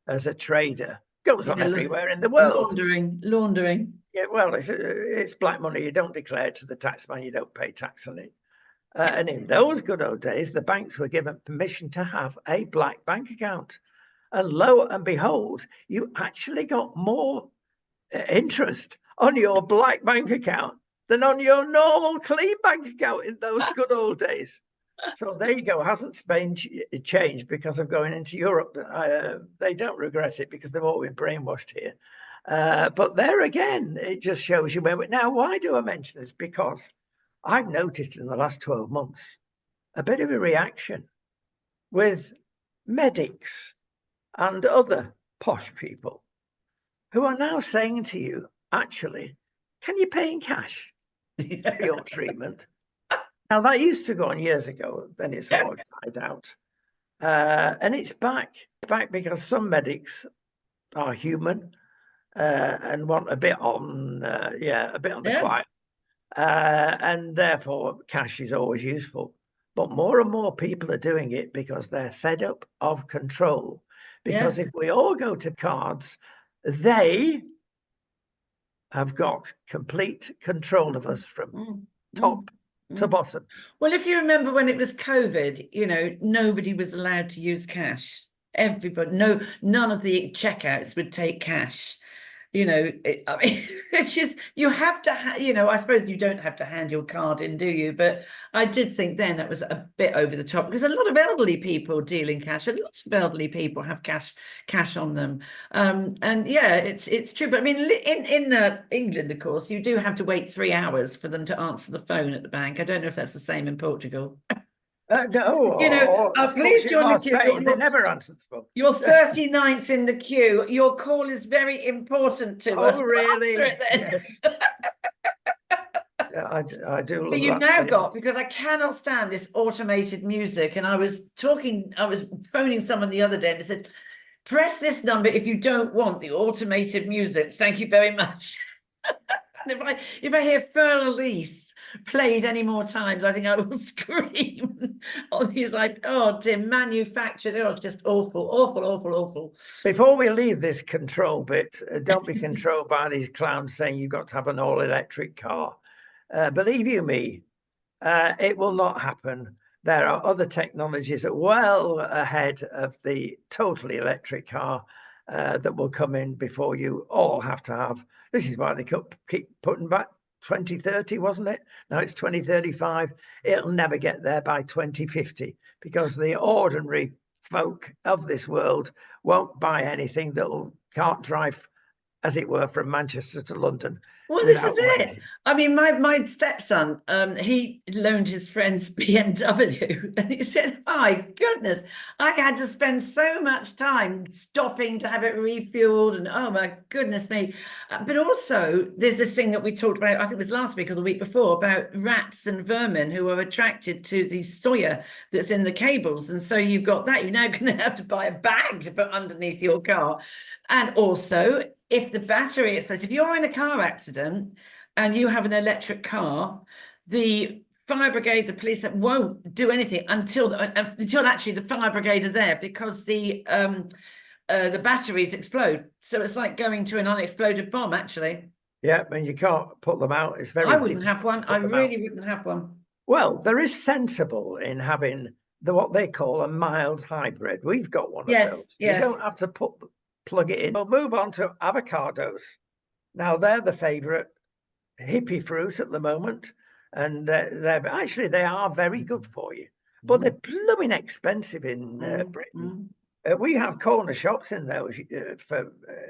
as a trader. Goes on everywhere in the world. Laundering. Yeah, well, it's black money. You don't declare it to the taxman. You don't pay tax on it. And in those good old days, the banks were given permission to have a black bank account. And lo and behold, you actually got more interest on your black bank account than on your normal clean bank account in those good old days. So there you go. Hasn't Spain changed because of going into Europe? They don't regret it because they've all been brainwashed here. But there again, it just shows you where. Now, why do I mention this? Because I've noticed in the last 12 months a bit of a reaction with medics and other posh people who are now saying to you, actually, can you pay in cash for your treatment? Now, that used to go on years ago, then it's all died out. And it's back because some medics are human and want a bit on the quiet. And therefore, cash is always useful. But more and more people are doing it because they're fed up of control. Because if we all go to cards, they have got complete control of us from top to bottom. Well, if you remember when it was COVID, you know, nobody was allowed to use cash. Everybody, none of the checkouts would take cash. You know, I mean, it's just, you have to, you know, I suppose you don't have to hand your card in, do you? But I did think then that was a bit over the top because a lot of elderly people deal in cash, and lots of elderly people have cash on them. And yeah, it's true. But I mean, in England, of course, you do have to wait 3 hours for them to answer the phone at the bank. I don't know if that's the same in Portugal. No, you know, please join the queue. They never answered the phone. You're 39th in the queue. Your call is very important to us. Oh, really? Yes. I do love but you've now got, because I cannot stand this automated music. And I was phoning someone the other day and they said, press this number if you don't want the automated music. Thank you very much. If I hear Fleur Elise played any more times, I think I will scream. He's like, oh dear, manufactured. It was just awful. Before we leave this control bit, don't be controlled by these clowns saying you've got to have an all-electric car. Believe you me, it will not happen. There are other technologies well ahead of the totally electric car that will come in before you all have to have. This is why they keep putting back 2030, wasn't it? Now it's 2035. It'll never get there by 2050 because the ordinary folk of this world won't buy anything that can't drive, as it were, from Manchester to London. Well, this is it. I mean, my stepson, he loaned his friend's BMW and he said, my goodness, I had to spend so much time stopping to have it refueled and oh my goodness me. But also there's this thing that we talked about, I think it was last week or the week before, about rats and vermin who are attracted to the soya that's in the cables. And so you've got that. You're now going to have to buy a bag to put underneath your car. And also, if the battery explodes, if you're in a car accident and you have an electric car, the fire brigade, the police won't do anything until actually the fire brigade are there because the batteries explode. So it's like going to an unexploded bomb, actually. Yeah, and you can't put them out. It's very. I wouldn't have one. I really wouldn't have one. Well, there is sensible in having what they call a mild hybrid. We've got one of those. Yes. You don't have to plug it in. We'll move on to avocados. Now they're the favorite hippie fruit at the moment, and they are very good for you, but they're blooming expensive in Britain. We have corner shops in those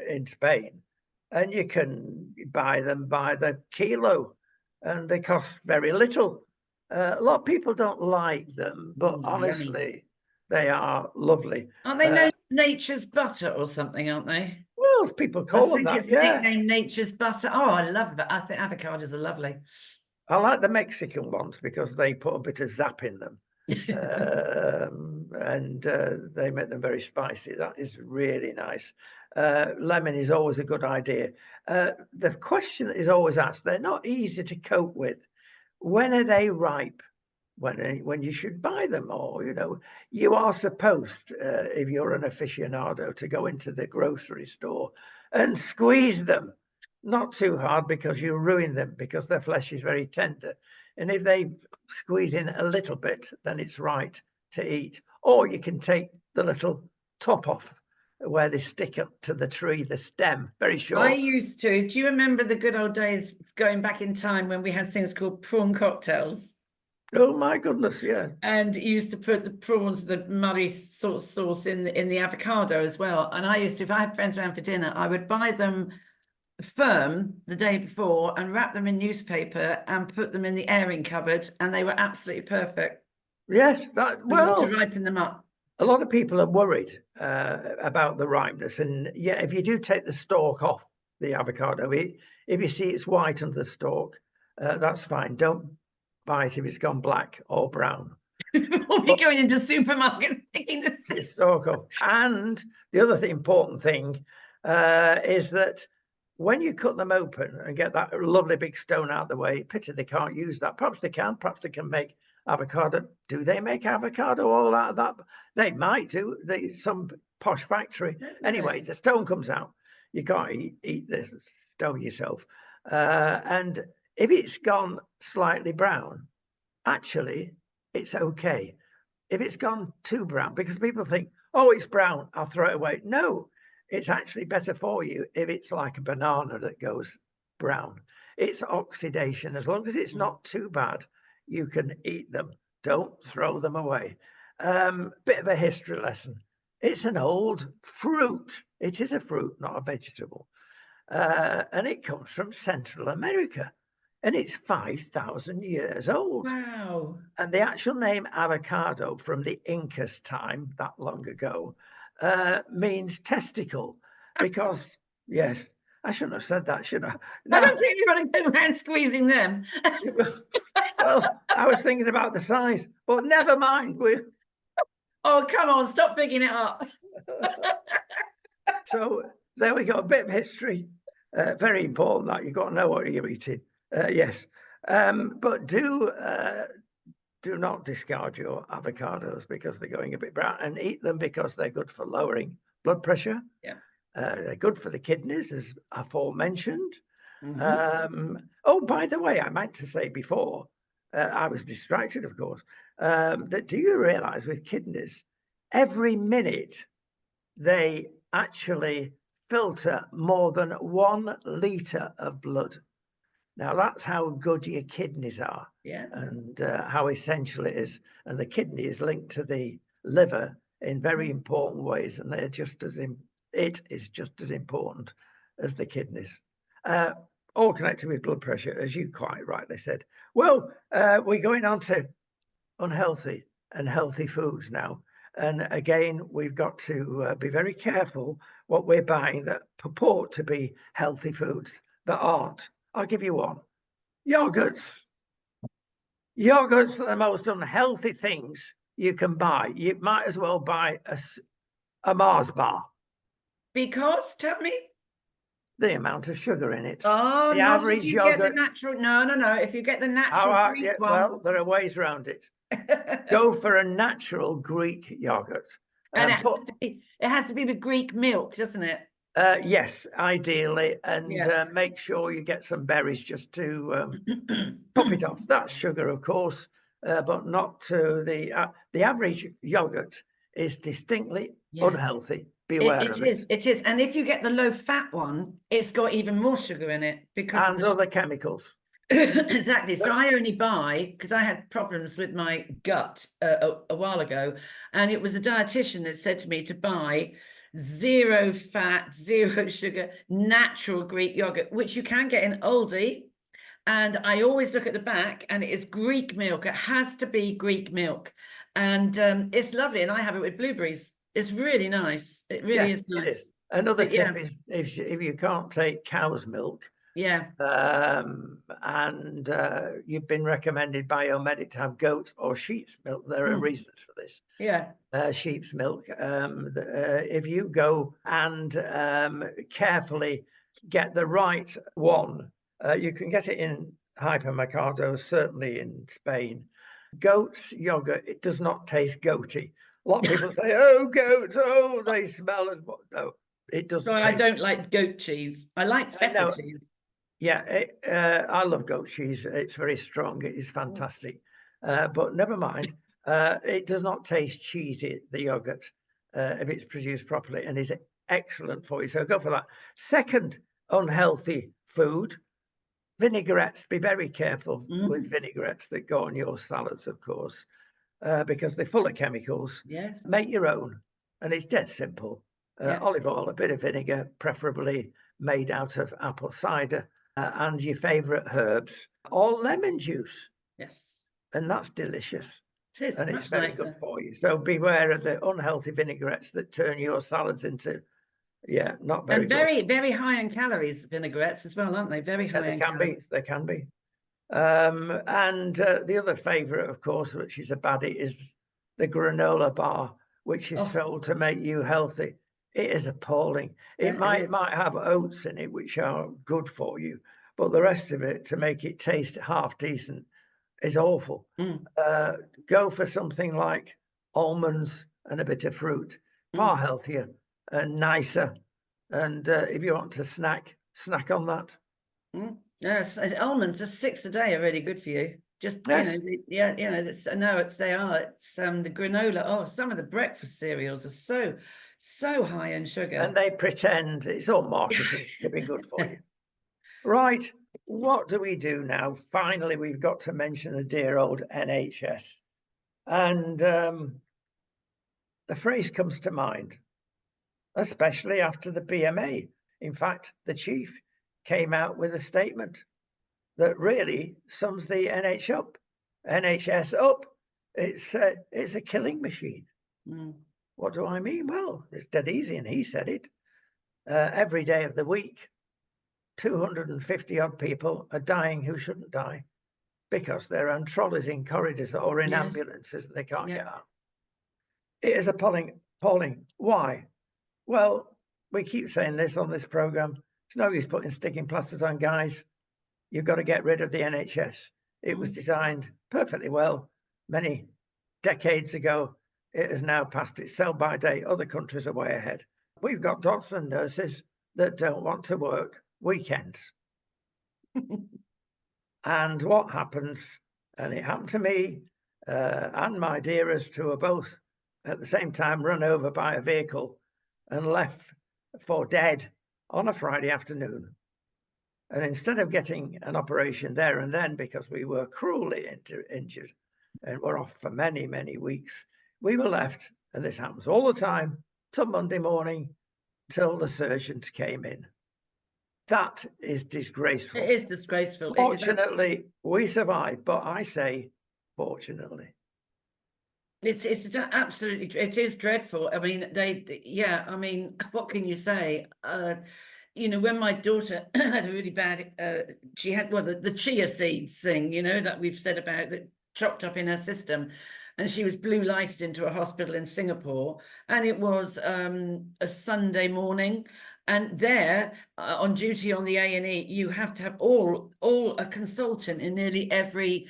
in Spain, and you can buy them by the kilo, and they cost very little. A lot of people don't like them, but honestly, They are lovely. Aren't they known as nature's butter or something, aren't they? Well, people I call them think that, it's yeah. nicknamed nature's butter. Oh, I love that. I think avocados are lovely. I like the Mexican ones because they put a bit of zap in them. And they make them very spicy. That is really nice. Lemon is always a good idea. The question that is always asked, they're not easy to cope with. When are they ripe? When you should buy them, or you are supposed, if you're an aficionado, to go into the grocery store and squeeze them, not too hard because you ruin them, because their flesh is very tender, and if they squeeze in a little bit, then it's right to eat. Or you can take the little top off where they stick up to the tree, the stem, very short. I used to. Do you remember the good old days going back in time when we had things called prawn cocktails? Oh my goodness, yes. And you used to put the prawns, the muddy sort of sauce in the avocado as well. And I used to, if I had friends around for dinner, I would buy them firm the day before and wrap them in newspaper and put them in the airing cupboard, and they were absolutely perfect. Yes, To ripen them up. A lot of people are worried about the ripeness, and yeah, if you do take the stalk off the avocado, if you see it's white under the stalk, that's fine. Don't buy it if it's gone black or brown. We'll be going into the supermarket picking the stalk off. And the other important thing is that when you cut them open and get that lovely big stone out of the way, pity they can't use that. Perhaps they can. Perhaps they can make avocado. Do they make avocado all out of that? They might do. Some posh factory. Anyway, the stone comes out. You can't eat the stone yourself. And if it's gone slightly brown, actually, it's okay. If it's gone too brown, because people think, oh, it's brown, I'll throw it away. No, it's actually better for you if it's like a banana that goes brown. It's oxidation. As long as it's not too bad, you can eat them. Don't throw them away. Bit of a history lesson. It's an old fruit. It is a fruit, not a vegetable. And it comes from Central America. And it's 5,000 years old. Wow. And the actual name avocado from the Incas' time, that long ago, means testicle. Because, yes, I shouldn't have said that, should I? No. I don't think you want to go around squeezing them. Well, I was thinking about the size, but never mind. Oh, come on, stop bigging it up. So there we go, a bit of history. Very important that you've got to know what you're eating. Yes, but do not discard your avocados because they're going a bit brown, and eat them because they're good for lowering blood pressure. Yeah, they're good for the kidneys, as aforementioned. Oh, by the way, I meant to say before, I was distracted, of course, that do you realize with kidneys, every minute they actually filter more than 1 litre of blood. Now, that's how good your kidneys are. Yeah. And how essential it is. And the kidney is linked to the liver in very important ways. And they're just as it is just as important as the kidneys. All connected with blood pressure, as you quite rightly said. Well, we're going on to unhealthy and healthy foods now. And again, we've got to be very careful what we're buying that purport to be healthy foods that aren't. I'll give you one. Yogurts. Yogurts are the most unhealthy things you can buy. You might as well buy a Mars bar. Because, tell me. The amount of sugar in it. Oh, the average yogurt. Get the natural, no. If you get the natural Greek one. Well, there are ways around it. Go for a natural Greek yogurt. And it has to be with Greek milk, doesn't it? Yes, ideally, and make sure you get some berries just to top it off. That's sugar, of course, but not to the average yogurt is distinctly unhealthy. Beware of it. It is, and if you get the low-fat one, it's got even more sugar in it because other chemicals. Exactly. So I only buy, because I had problems with my gut a while ago, and it was a dietitian that said to me to buy 0 fat, 0 sugar, natural Greek yogurt, which you can get in Aldi. And I always look at the back, and it is Greek milk. It has to be Greek milk. and it's lovely. And I have it with blueberries. It's really nice. It really Yes, is it nice. is. Another But yeah, tip is if you can't take cow's milk, yeah. and you've been recommended by your medic to have goat or sheep's milk. There are reasons for this. Yeah. Sheep's milk. If you go and carefully get the right one, you can get it in hypermercados, certainly in Spain. Goat's yogurt, it does not taste goaty. A lot of people say, "Oh, goat! Oh, they smell and what?" No, it doesn't. Sorry, I don't like goat cheese. I like feta No, cheese. yeah, I love goat cheese. It's very strong. It is fantastic. But never mind. It does not taste cheesy, the yogurt, if it's produced properly, and is excellent for you. So go for that. Second unhealthy food, vinaigrettes. Be very careful with vinaigrettes that go on your salads, of course, because they're full of chemicals. Yes. Make your own, and it's dead simple. Yeah. Olive oil, a bit of vinegar, preferably made out of apple cider, and your favourite herbs, or lemon juice, Yes. and that's delicious. It is And it's much very nicer. good for you. So beware of the unhealthy vinaigrettes that turn your salads into, not very And good. very, very high in calories, vinaigrettes as well, aren't they? Very high They in can be. calories. They can be. And the other favourite, of course, which is a baddie, is the granola bar, which is Oh. sold to make you healthy. It is appalling. Yeah, It it might is. have oats in it, which are good for you, but the rest of it, to make it taste half decent, is awful. Go for something like almonds and a bit of fruit, far healthier and nicer. And if you want to snack on that. Yes, almonds, just 6 a day are really good for you. Just Yes. it's they are. It's the granola. Oh, some of the breakfast cereals are so high in sugar. And they pretend it's all marketing to be good for you. Right. What do we do now? Finally, we've got to mention the dear old NHS. And the phrase comes to mind, especially after the BMA. In fact, the chief came out with a statement that really sums the NHS up. It's a killing machine. What do I mean? Well, it's dead easy, and he said it. Every day of the week, 250 odd people are dying who shouldn't die because they're on trolleys in corridors or in ambulances and they can't get out. It is appalling. Why? Well, we keep saying this on this program. It's no use putting sticking plasters on, guys. You've got to get rid of the NHS. It was designed perfectly well many decades ago. It has now passed its sell-by date. Other countries are way ahead. We've got doctors and nurses that don't want to work weekends. And what happens, and it happened to me and my dearest, who were both at the same time run over by a vehicle and left for dead on a Friday afternoon. And instead of getting an operation there and then, because we were cruelly injured and were off for many, many weeks, we were left, and this happens all the time, till Monday morning, till the surgeons came in. That is disgraceful. It is disgraceful. Fortunately, we survived, but I say, fortunately. It's absolutely, it is dreadful. I mean, I mean, what can you say? When my daughter had a really bad, she had the chia seeds thing, that we've said about, that chopped up in her system, and she was blue lighted into a hospital in Singapore, and it was a Sunday morning. And there, on duty on the A&E, you have to have a consultant in nearly every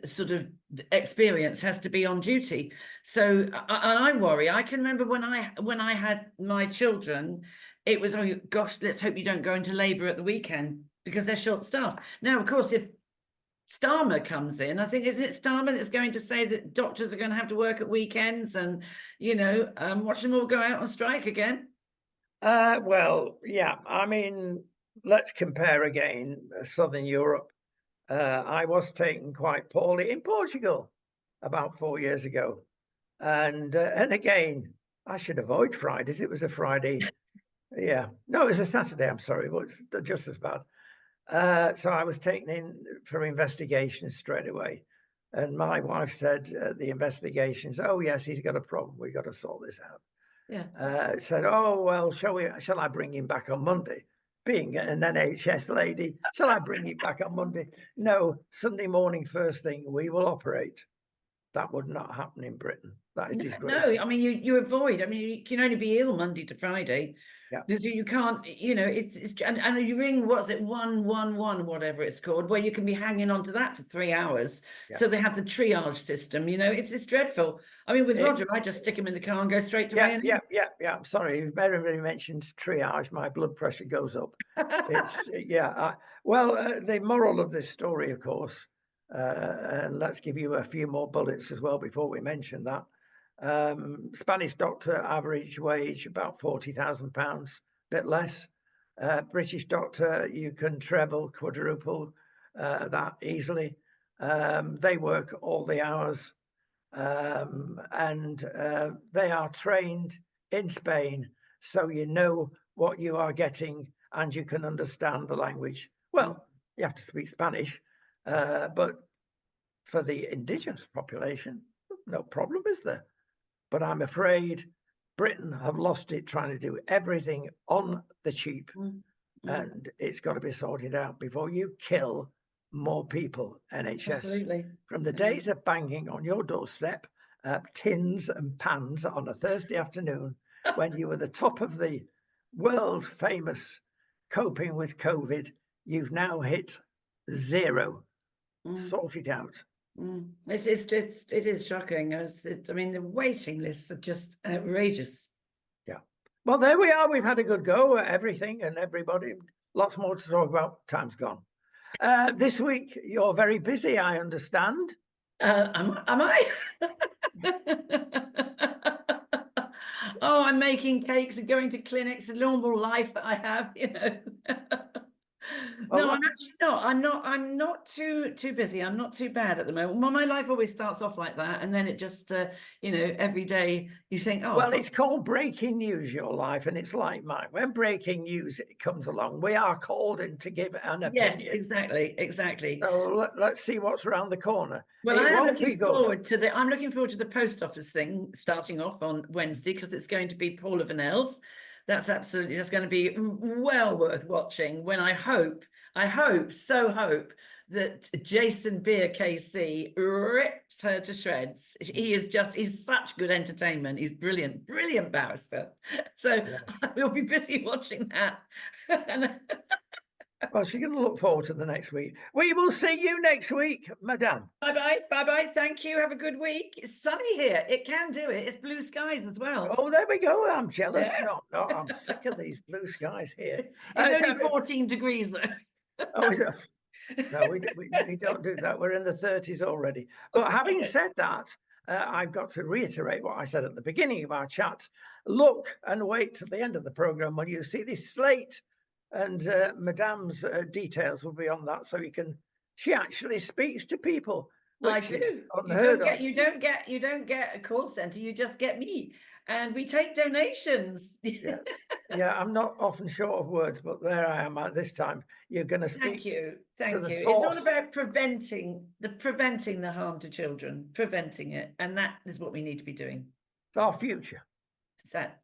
sort of experience has to be on duty. So I worry. I can remember when I had my children, it was, oh gosh, let's hope you don't go into labour at the weekend because they're short-staffed. Now, of course, if Starmer comes in, I think, isn't it Starmer that's going to say that doctors are going to have to work at weekends and, watch them all go out on strike again? Well, yeah, I mean, let's compare again, Southern Europe. I was taken quite poorly in Portugal about 4 years ago. And again, I should avoid Fridays. It was a Friday. Yeah. No, it was a Saturday. I'm sorry. Well, it's just as bad. So I was taken in for investigation straight away. And my wife said at the investigations, "Oh yes, he's got a problem. We've got to sort this out." Yeah. Said, "Oh well, shall I bring him back on Monday?" Being an NHS lady, shall I bring him back on Monday? No, Sunday morning, first thing, we will operate. That would not happen in Britain. That is No, disgraceful. I mean you avoid. I mean you can only be ill Monday to Friday. Yeah. Because you can't, you know, it's and you ring, what's it, 111, whatever it's called, where you can be hanging on to that for 3 hours. Yeah. So they have the triage system, you know, it's dreadful. I mean, with Roger, I just stick him in the car and go straight to A&E. Yeah. I'm sorry, everybody mentioned triage. My blood pressure goes up. It's the moral of this story, of course, and let's give you a few more bullets as well before we mention that. Spanish doctor, average wage about £40,000, bit less. British doctor, you can treble, quadruple that easily. They work all the hours, and they are trained in Spain, so you know what you are getting and you can understand the language. Well, you have to speak Spanish, but for the indigenous population, no problem, is there? But I'm afraid Britain have lost it trying to do everything on the cheap, and it's got to be sorted out before you kill more people. NHS. Absolutely. From the days of banging on your doorstep, tins and pans on a Thursday afternoon, when you were the top of the world famous coping with COVID, you've now hit zero. Sort it out. It is shocking. I mean, the waiting lists are just outrageous. Yeah. Well, there we are. We've had a good go at everything and everybody. Lots more to talk about. Time's gone. This week, you're very busy, I understand. Am I? Oh, I'm making cakes and going to clinics, a normal life that I have, you know. No, I'm actually not. I'm not too busy. I'm not too bad at the moment. Well, my life always starts off like that, and then it just, you know, every day you think, oh. Well, it's called breaking news, your life, and it's like mine. When breaking news comes along, we are called in to give an opinion. Yes, exactly. So let's see what's around the corner. Well, I'm looking forward to the post office thing starting off on Wednesday, because it's going to be Paula Vanel's. That's going to be well worth watching, when I hope that Jason Beer KC rips her to shreds. He's such good entertainment. He's brilliant barrister. So yeah. I will be busy watching that. Well, she's going to look forward to the next week. We will see you next week, madame. Bye-bye. Thank you. Have a good week. It's sunny here. It can do it. It's blue skies as well. Oh, there we go. I'm jealous. Yeah. No, I'm sick of these blue skies here. It's only 14 degrees, though. Oh, no, we don't do that. We're in the 30s already. But having said that, I've got to reiterate what I said at the beginning of our chat. Look and wait till the end of the programme when you see this slate. And Madame's details will be on that, so she actually speaks to people. I do. You don't get a call center. You just get me, and we take donations. Yeah, I'm not often short of words, but there I am at this time. You're going to speak. Thank you. It's all about preventing the harm to children, preventing it, and that is what we need to be doing. It's our future.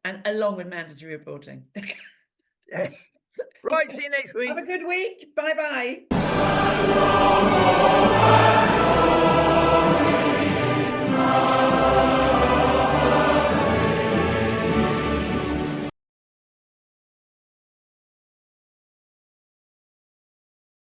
And along with mandatory reporting. Yes. Right, see you next week. Have a good week. Bye-bye. Bye.